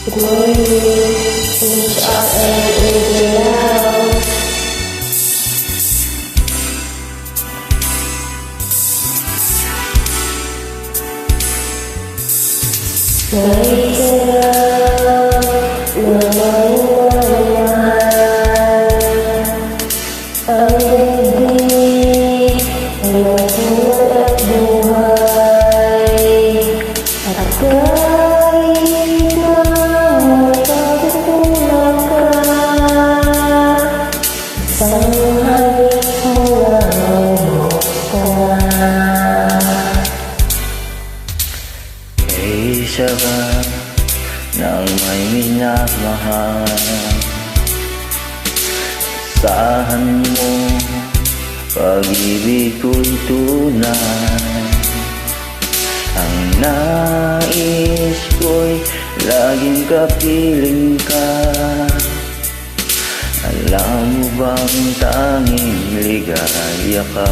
Good morning, HRM now. Ang daigdig ay masinag at buhay, at kahit na magkatutunan ka, isang halik mo lang ka na. Isa ka ng may minamahal, asahan mo pag-ibig ko'y tunay. Ang nais ko'y laging kapiling ka. Alam mo bang tanging ligaya ka?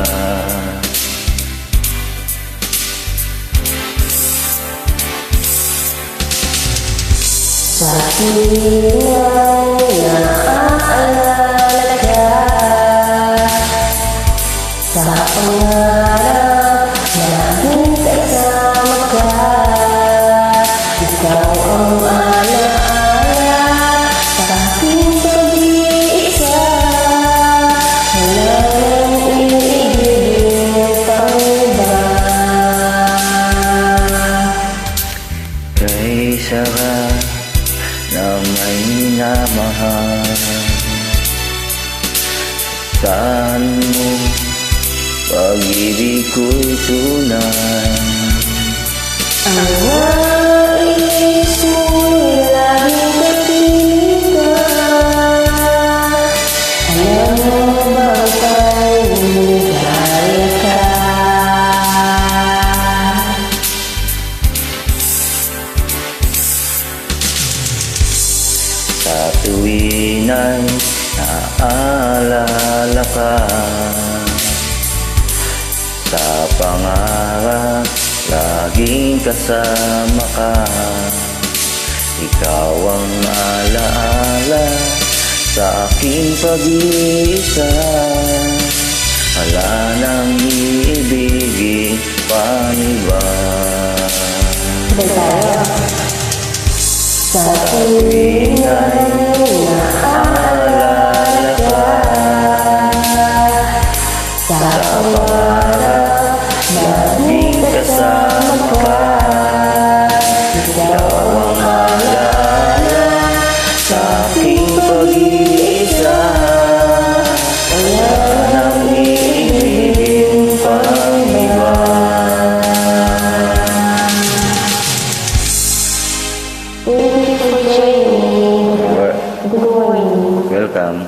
Sa tuwing naaalala ka, sa pangarap natin kasama ka, ikaw ang alaala sa aking pag-iisa. Wala nang iibig pang iba. Kaysa ka na may minamahal, saan mo pag-ibig ko'y tunay. Ang nais mo'y laging kapiling ka. Alam mo ba tayong ligaya ka? Sa tuwin ay naaalala ka, sa pangarap laging kasama ka. Ikaw ang alaala sa aking pag-iisa. Wala nang iibigin pang iba. Sa tuwing ay naaalala ka, sa pangarap Laging kasama ka. Ikaw ang alaala sa aking pag-iisa. Wala nang iibigin pang iba. Thank you for joining me. Good morning. Welcome.